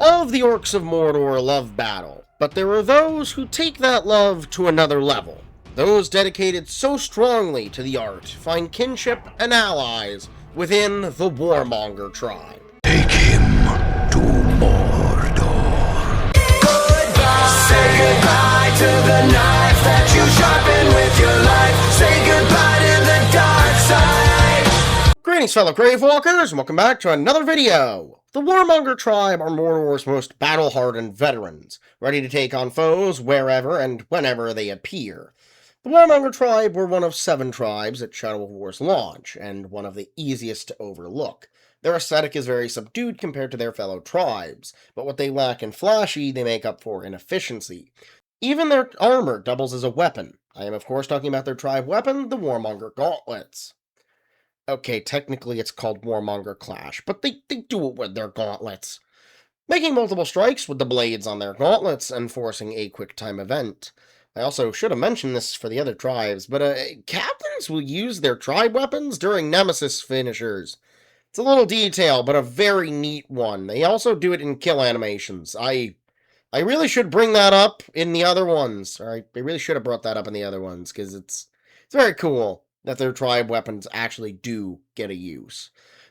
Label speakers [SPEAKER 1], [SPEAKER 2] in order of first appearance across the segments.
[SPEAKER 1] All of the orcs of Mordor love battle, but there are those who take that love to another level. Those dedicated so strongly to the art find kinship and allies within the Warmonger tribe.
[SPEAKER 2] Take him to Mordor.
[SPEAKER 3] Goodbye. Say goodbye to the knife that you sharpen with your life. Say goodbye to the dark side.
[SPEAKER 1] Greetings, fellow Gravewalkers, and welcome back to another video. The Warmonger tribe are Mordor's most battle-hardened veterans, ready to take on foes wherever and whenever they appear. The Warmonger tribe were one of 7 tribes at Shadow of War's launch, and one of the easiest to overlook. Their aesthetic is very subdued compared to their fellow tribes, but what they lack in flashy, they make up for in efficiency. Even their armor doubles as a weapon. I am of course talking about their tribe weapon, the Warmonger gauntlets. Okay, technically it's called Warmonger Clash, but they do it with their gauntlets. Making multiple strikes with the blades on their gauntlets and forcing a quick-time event. I also should have mentioned this for the other tribes, but captains will use their tribe weapons during Nemesis finishers. It's a little detail, but a very neat one. They also do it in kill animations. I really should bring that up in the other ones. Or I really should have brought that up in the other ones, because it's very cool that their tribe weapons actually do get a use.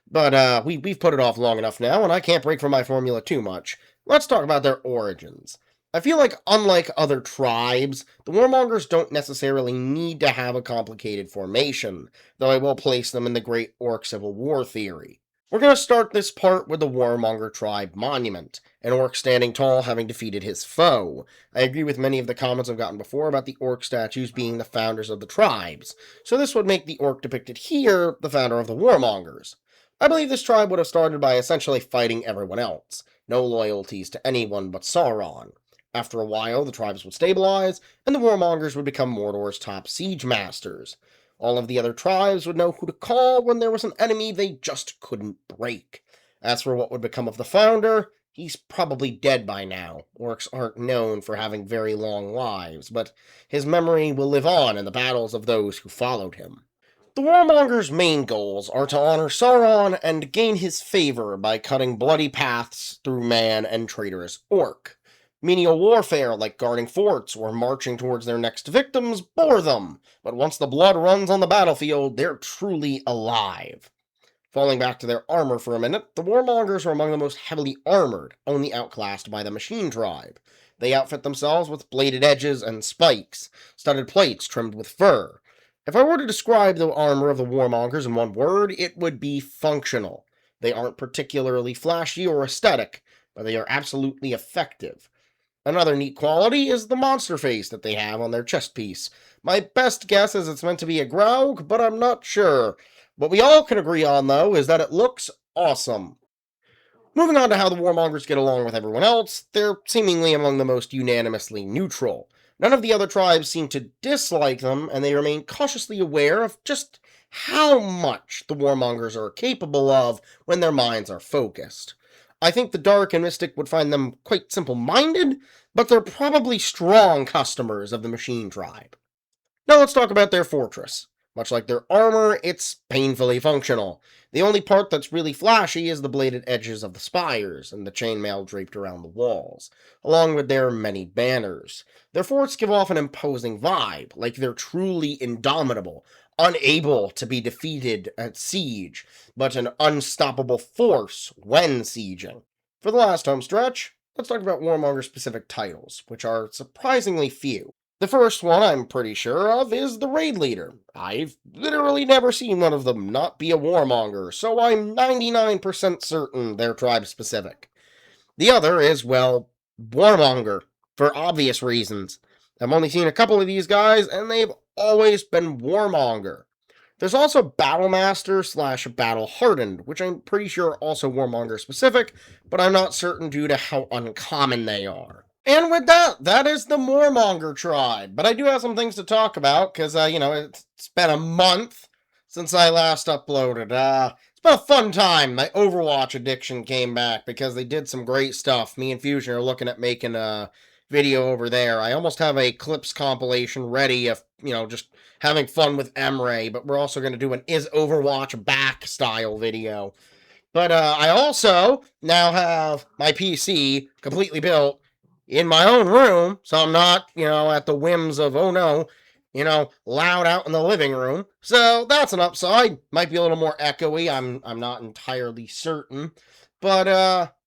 [SPEAKER 1] But we've put it off long enough now, and I can't break from my formula too much. Let's talk about their origins. I feel like, unlike other tribes, the Warmongers don't necessarily need to have a complicated formation, though I will place them in the Great Orc Civil War theory. We're going to start this part with the Warmonger tribe monument, an orc standing tall having defeated his foe. I agree with many of the comments I've gotten before about the orc statues being the founders of the tribes, so this would make the orc depicted here the founder of the Warmongers. I believe this tribe would have started by essentially fighting everyone else, no loyalties to anyone but Sauron. After a while, the tribes would stabilize, and the Warmongers would become Mordor's top siege masters. All of the other tribes would know who to call when there was an enemy they just couldn't break. As for what would become of the founder, he's probably dead by now. Orcs aren't known for having very long lives, but his memory will live on in the battles of those who followed him. The Warmongers' main goals are to honor Sauron and gain his favor by cutting bloody paths through man and traitorous orc. Menial warfare, like guarding forts or marching towards their next victims, bore them, but once the blood runs on the battlefield, they're truly alive. Falling back to their armor for a minute, the Warmongers are among the most heavily armored, only outclassed by the Machine Tribe. They outfit themselves with bladed edges and spikes, studded plates trimmed with fur. If I were to describe the armor of the Warmongers in one word, it would be functional. They aren't particularly flashy or aesthetic, but they are absolutely effective. Another neat quality is the monster face that they have on their chest piece. My best guess is it's meant to be a Graug, but I'm not sure. What we all can agree on, though, is that it looks awesome. Moving on to how the Warmongers get along with everyone else, they're seemingly among the most unanimously neutral. None of the other tribes seem to dislike them, and they remain cautiously aware of just how much the Warmongers are capable of when their minds are focused. I think the Dark and Mystic would find them quite simple-minded, but they're probably strong customers of the Machine Tribe. Now let's talk about their fortress. Much like their armor, it's painfully functional. The only part that's really flashy is the bladed edges of the spires and the chainmail draped around the walls, along with their many banners. Their forts give off an imposing vibe, like they're truly indomitable, unable to be defeated at siege, but an unstoppable force when sieging. For the last home stretch, let's talk about Warmonger-specific titles, which are surprisingly few. The first one I'm pretty sure of is the Raid Leader. I've literally never seen one of them not be a Warmonger, so I'm 99% certain they're tribe-specific. The other is, well, Warmonger, for obvious reasons. I've only seen a couple of these guys, and they've always been Warmonger. There's also Battlemaster / Battle Hardened, which I'm pretty sure are also Warmonger specific, but I'm not certain due to how uncommon they are. And with that, that is the Warmonger tribe. But I do have some things to talk about, because, it's been a month since I last uploaded. It's been a fun time. My Overwatch addiction came back, because they did some great stuff. Me and Fusion are looking at making a video over there. I almost have a clips compilation ready of, just having fun with Emre, but we're also going to do an Is Overwatch Back style video. But I also now have my PC completely built in my own room, so I'm not, at the whims of, oh no, loud out in the living room. So that's an upside. Might be a little more echoey. I'm not entirely certain. But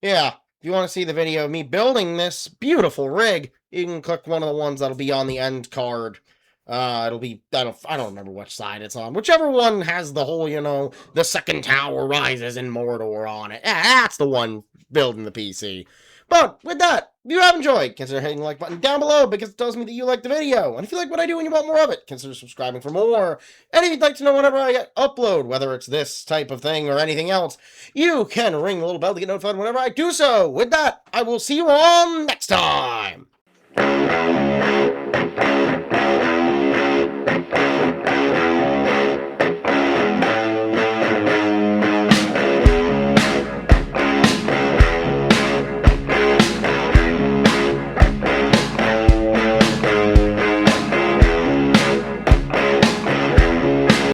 [SPEAKER 1] yeah, if you want to see the video of me building this beautiful rig, you can click one of the ones that'll be on the end card. It'll be, I don't remember which side it's on. Whichever one has the whole, the second tower rises in Mordor on it. Yeah, that's the one building the PC. But with that, if you have enjoyed, consider hitting the like button down below because it tells me that you like the video. And if you like what I do and you want more of it, consider subscribing for more. And if you'd like to know whenever I upload, whether it's this type of thing or anything else, you can ring the little bell to get notified whenever I do so. With that, I will see you all next time.